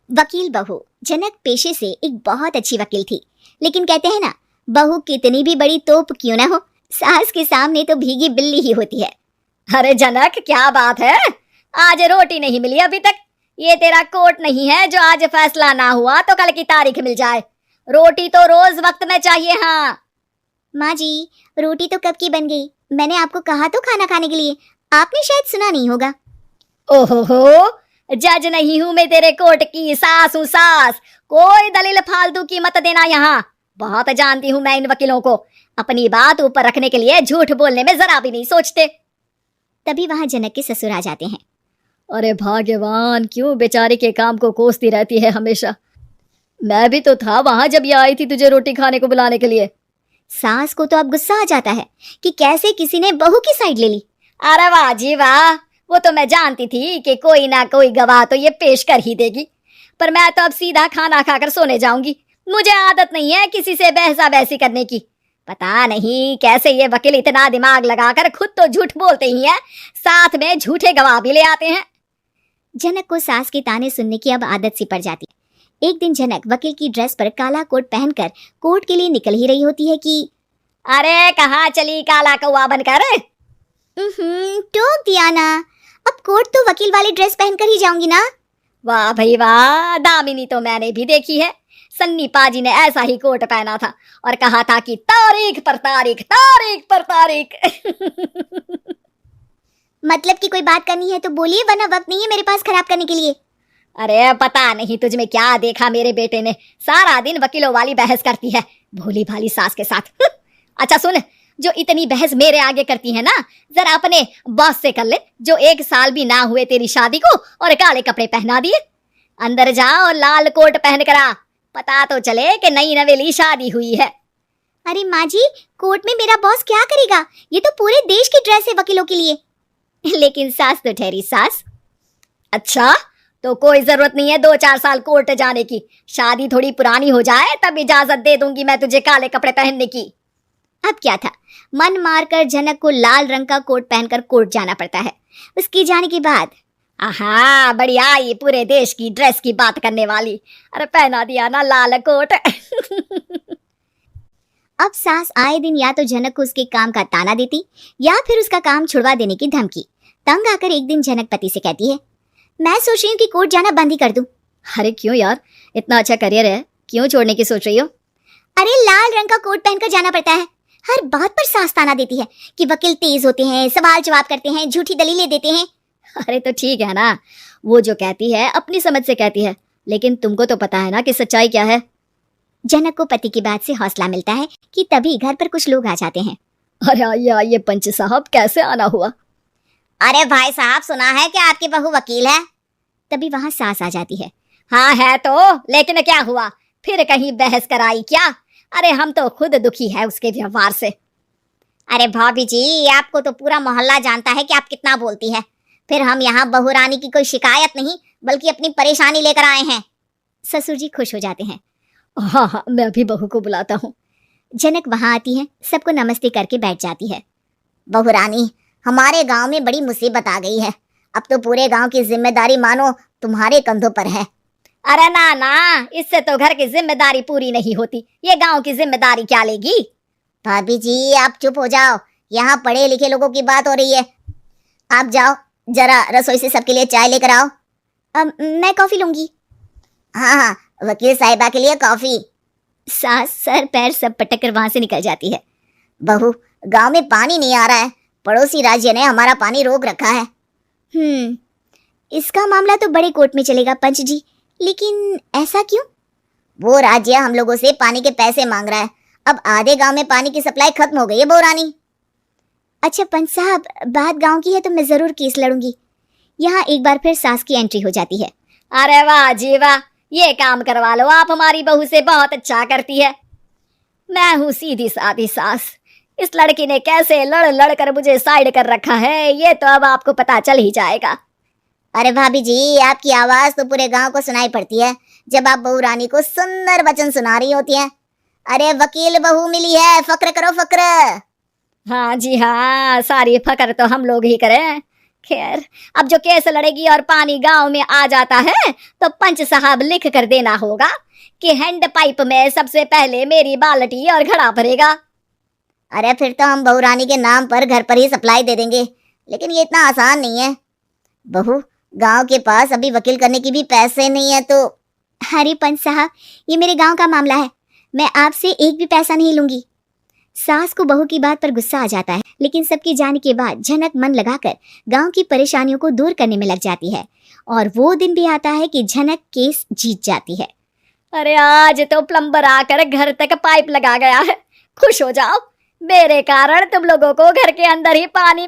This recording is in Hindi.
वकील बहू जनक पेशे से एक बहुत अच्छी वकील थी, लेकिन कहते हैं ना, बहू कितनी भी बड़ी तोप क्यों ना हो, सास के सामने तो भीगी बिल्ली ही होती है। अरे जनक, क्या बात है, आज रोटी नहीं मिली अभी तक। ये तेरा कोर्ट नहीं है जो आज फैसला ना हुआ तो कल की तारीख मिल जाए। रोटी तो रोज वक्त में चाहिए। हाँ माँ जी, रोटी तो कब की बन गई, मैंने आपको कहा तो खाना खाने के लिए, आपने शायद सुना नहीं होगा। ओहो, जज नहीं हूं मैं तेरे कोर्ट की, सास हूं सास। कोई दलील फालतू की मत देना यहाँ। बहुत जानती हूँ मैं इन वकीलों को, अपनी बात ऊपर रखने के लिए झूठ बोलने में जरा भी नहीं सोचते। तभी वहां जनक के ससुर आ जाते हैं। अरे भाग्यवान, क्यों बेचारी के काम को कोसती रहती है हमेशा। मैं भी तो था वहां जब ये आई थी तुझे रोटी खाने को बुलाने के लिए। सास को तो अब गुस्सा आ जाता है कि कैसे किसी ने बहू की साइड ले ली। अरे वाह जी वाह, वो तो मैं जानती थी कि कोई ना कोई गवाह तो ये पेश कर ही देगी। पर मैं तो अब सीधा खाना खाकर सोने जाऊंगी। मुझे आदत नहीं है किसी से बहसा बहसी करने की। पता नहीं कैसे ये वकील इतना दिमाग लगाकर खुद तो झूठ बोलते ही हैं, साथ में झूठे गवाह भी ले आते हैं। जनक को सास के ताने सुनने की अब आदत सी पड़ जाती है। एक दिन जनक वकील की ड्रेस पर काला कोट पहनकर कोर्ट के लिए निकल ही रही होती है कि अरे कहाँ चली काला कौवा बनकर। टोक दिया ना, अब कोर्ट तो वकील वाली ड्रेस पहनकर ही जाऊंगी ना। वाह भाई वाह, दामिनी तो मैंने भी देखी है। सन्नी पाजी ने ऐसा ही कोट पहना था और कहा था कि तारीख पर तारीख, तारीख पर तारीख। मतलब कि कोई बात करनी है तो बोलिए, वरना वक्त नहीं है मेरे पास खराब करने के लिए। अरे पता नहीं तुझ में क्या देखा मेरे बेटे ने, सारा दिन वकीलों वाली बहस करती है भोली भाली सास के साथ। अच्छा सुन, जो इतनी बहस मेरे आगे करती है ना, जरा अपने बॉस से कर ले, जो 1 साल भी ना हुए तेरी शादी को और काले कपड़े पहना दिए। अंदर जा और लाल कोट पहन कर आ, पता तो चले कि नई नवेली शादी हुई है। अरे माँ जी, कोर्ट में मेरा बॉस क्या करेगा, ये तो पूरे देश की ड्रेस है वकीलों के लिए। लेकिन सास तो ठहरी सास। अच्छा, तो कोई जरूरत नहीं है 2-4 साल कोर्ट जाने की। शादी थोड़ी पुरानी हो जाए तब इजाजत दे दूंगी मैं तुझे काले कपड़े पहनने की। अब क्या था, मन मारकर जनक को लाल रंग का कोट पहनकर कोर्ट जाना पड़ता है। उसके जाने के बाद आहा, बढ़िया, ये पूरे देश की ड्रेस की बात करने वाली। अरे पहना दिया ना लाल कोट। अब सास आए दिन या तो जनक को उसके काम का ताना देती या फिर उसका काम छुड़वा देने की धमकी। तंग आकर एक दिन जनक पति से कहती है, मैं सोच रही हूँ कि कोर्ट जाना बंद ही कर दूं। अरे क्यों यार, इतना अच्छा करियर है, क्यों छोड़ने की सोच रही हो? अरे लाल रंग का कोट पहनकर जाना पड़ता है। हर बात पर सास ताना देती है कि वकील तेज होते हैं, सवाल जवाब करते हैं, झूठी दलीलें देते हैं। अरे तो ठीक है ना, वो जो कहती है अपनी समझ से कहती है, लेकिन तुमको तो पता है ना कि सच्चाई क्या है। जनक को पति की बात से हौसला मिलता है कि तभी घर पर कुछ लोग आ जाते हैं। अरे आइए आइए पंच साहब, कैसे आना हुआ? अरे भाई साहब, सुना है कि आपकी बहू वकील है। तभी वहां सास आ जाती है। हाँ है तो, लेकिन क्या हुआ, फिर कहीं बहस कराई क्या? अरे हम तो खुद दुखी है उसके व्यवहार से। अरे भाभी जी, आपको तो पूरा मोहल्ला जानता है कि आप कितना बोलती है। फिर हम यहाँ बहू रानी की कोई शिकायत नहीं, बल्कि अपनी परेशानी लेकर आए हैं। ससुर जी खुश हो जाते हैं। हाँ हाँ, मैं अभी बहू को बुलाता हूँ। जनक वहां आती है, सबको नमस्ते करके बैठ जाती है। बहू रानी, हमारे गांव में बड़ी मुसीबत आ गई है। अब तो पूरे गांव की जिम्मेदारी मानो तुम्हारे कंधों पर है। अरे ना ना, इससे तो घर की जिम्मेदारी पूरी नहीं होती, ये गांव की जिम्मेदारी क्या लेगी? भाभी जी आप चुप हो जाओ, यहाँ पढ़े लिखे लोगों की बात हो रही है। आप जाओ, जरा रसोई से सबके लिए चाय लेकर आओ। मैं कॉफी लूंगी। हाँ हाँ, वकील साहिबा के लिए कॉफी। सास सर पैर सब पटक कर वहां से निकल जाती है। बहू, गांव में पानी नहीं आ रहा है, पड़ोसी राज्य ने हमारा पानी रोक रखा है। इसका मामला तो बड़े कोर्ट में चलेगा पंच जी, लेकिन ऐसा क्यों? वो राज्य हम लोगों से पानी के पैसे मांग रहा है। अब आधे गांव में पानी की सप्लाई खत्म हो गई है बहुरानी। अच्छा पंच साहब, बात गांव की है तो मैं जरूर केस लड़ूंगी। यहाँ एक बार फिर सास की एंट्री हो जाती है। अरे वाह जी वाह, ये काम करवा लो आप हमारी बहू से, बहुत अच्छा करती है। मैं हूँ सीधी सादी सास, इस लड़की ने कैसे लड़ लड़ कर मुझे साइड कर रखा है, ये तो अब आपको पता चल ही जाएगा। अरे भाभी जी, आपकी आवाज तो पूरे गांव को सुनाई पड़ती है जब आप बहू रानी को सुंदर वचन सुना रही होती हैं। अरे वकील बहू मिली है, फक्र करो फक्र। हाँ जी हाँ, सारी फकर तो हम लोग ही करें। खैर, अब जो केस लड़ेगी और पानी गांव में आ जाता है तो पंच साहब लिख कर देना होगा कि हैंड पाइप में सबसे पहले मेरी बाल्टी और घड़ा भरेगा। अरे फिर तो हम बहू रानी के नाम पर घर पर ही सप्लाई दे देंगे, लेकिन ये इतना आसान नहीं है। बहू, गांव के पास अभी वकील करने की भी पैसे नहीं है तो। अरे पंच साहब, ये मेरे गांव का मामला है, मैं आपसे एक भी पैसा नहीं लूंगी। सास को बहू की बात पर गुस्सा आ जाता है, लेकिन सबके जाने के बाद झनक मन लगाकर गांव की परेशानियों को दूर करने में लग जाती है और वो दिन भी आता है कि झनक केस जीत जाती है। अरे आज तो प्लम्बर आकर घर तक पाइप लगा गया है। खुश हो जाओ, मेरे कारण तुम लोगों को घर के अंदर ही पानी